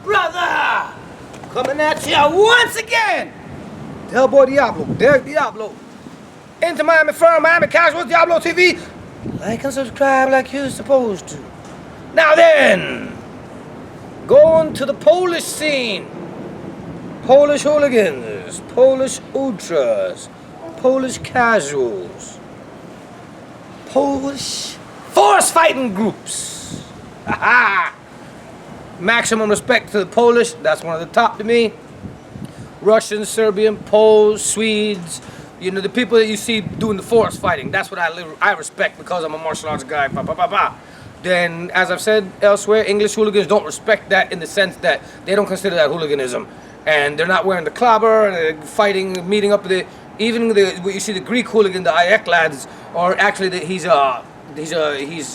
brother! Coming at you once again! Del boy Diablo, Derek Diablo. Into Miami Firm, Miami Casual, Diablo TV. Like and subscribe like you're supposed to. Now then, going to the Polish scene. Polish hooligans, Polish ultras, Polish casuals, Polish force fighting groups. Aha! Maximum respect to the Polish, that's one of the top to me. Russians, Serbian, Poles, Swedes, you know, the people that you see doing the force fighting, that's what I respect because I'm a martial arts guy. Then, as I've said elsewhere, English hooligans don't respect that in the sense that they don't consider that hooliganism. And they're not wearing the clobber, and they're fighting, meeting up with the, even what you see the Greek hooligan, the Ayak lads, or actually he's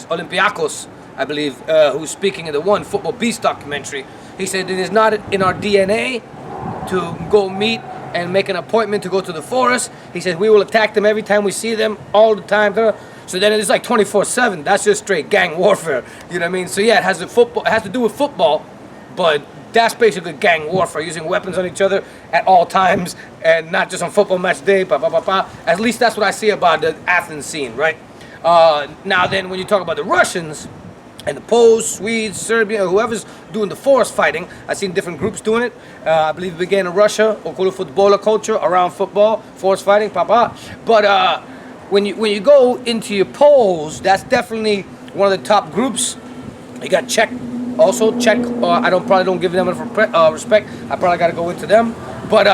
Olympiakos, I believe, who's speaking in the One Football Beast documentary. He said it is not in our DNA to go meet and make an appointment to go to the forest. He says we will attack them every time we see them, all the time. So then it's like 24/7. That's just straight gang warfare. You know what I mean? So yeah, it has to do with football, but that's basically gang warfare, using weapons on each other at all times, and not just on football match day. At least that's what I see about the Athens scene, right? Now then, when you talk about the Russians and the Poles, Swedes, Serbia, whoever's doing the force fighting, I've seen different groups doing it. I believe it began in Russia, okolo footballer culture, around football, force fighting, But when you go into your Poles, that's definitely one of the top groups. You got Czech, also Czech. I probably don't give them enough respect. I probably got to go into them. But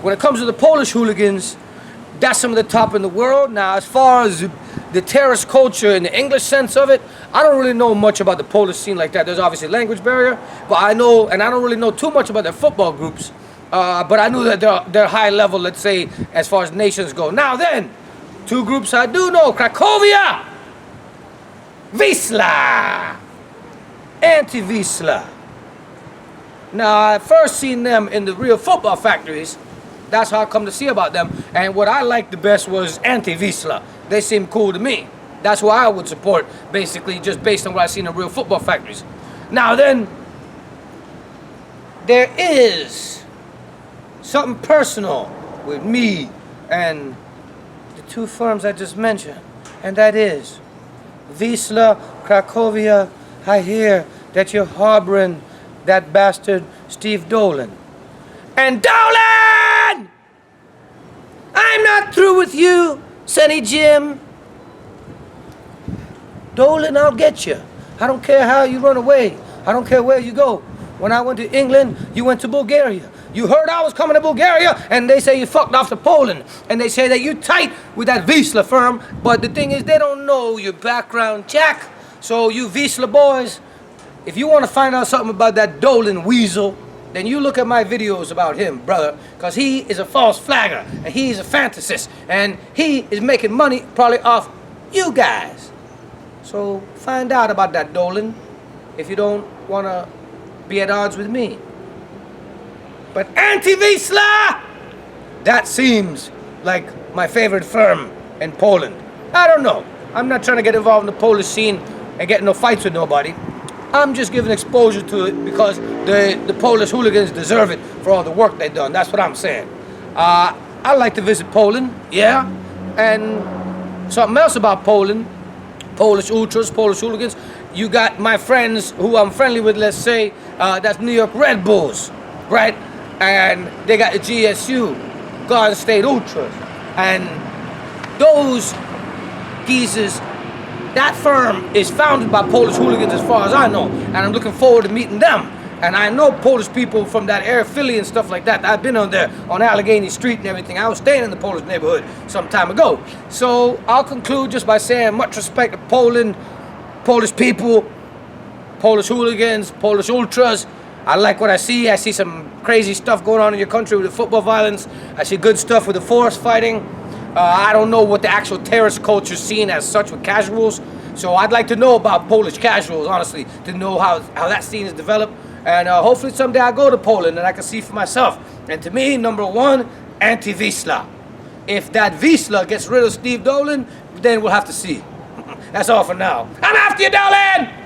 when it comes to the Polish hooligans, that's some of the top in the world. Now, as far as the terrace culture in the English sense of it, I don't really know much about the Polish scene like that. There's obviously a language barrier, but I know, and I don't really know too much about their football groups. But I knew that they're high level, let's say, as far as nations go. Now then, two groups I do know: Cracovia, Visla, Anti-Visla. Now, I first seen them in the real football factories. That's how I come to see about them. And what I liked the best was Anti-Visla. They seem cool to me. That's who I would support, basically, just based on what I seen in real football factories. Now then, there is something personal with me and the two firms I just mentioned. And that is Visla, Cracovia. I hear that you're harboring that bastard Steve Dolan. And Dolan! I'm not through with you, Sonny Jim. Dolan, I'll get you. I don't care how you run away. I don't care where you go. When I went to England, you went to Bulgaria. You heard I was coming to Bulgaria, and they say you fucked off to Poland. And they say that you tight with that Visla firm. But the thing is, they don't know your background, Jack. So you Visla boys, if you want to find out something about that Dolan weasel, then you look at my videos about him, brother, because he is a false flagger, and he's a fantasist, and he is making money probably off you guys. So find out about that Dolan if you don't want to be at odds with me. But Anti-Visla, that seems like my favorite firm in Poland. I don't know. I'm not trying to get involved in the Polish scene and get in no fights with nobody. I'm just giving exposure to it because the Polish hooligans deserve it for all the work they've done. That's what I'm saying. I like to visit Poland, yeah. And something else about Poland, Polish ultras, Polish hooligans. You got my friends who I'm friendly with, let's say, that's New York Red Bulls, right? And they got the GSU, Garden State Ultras. And those geezers, that firm is founded by Polish hooligans as far as I know, and I'm looking forward to meeting them. And I know Polish people from that area, Philly and stuff like that. I've been on there, on Allegheny Street and everything. I was staying in the Polish neighborhood some time ago. So I'll conclude just by saying much respect to Poland, Polish people, Polish hooligans, Polish ultras. I like what I see. I see some crazy stuff going on in your country with the football violence. I see good stuff with the forest fighting. I don't know what the actual terrace culture scene as such with casuals. So I'd like to know about Polish casuals, honestly, to know how that scene is developed. And hopefully someday I go to Poland and I can see for myself. And to me, number one, Anti-Visla. If that Visla gets rid of Steve Dolan, then we'll have to see. That's all for now. I'm after you, Dolan!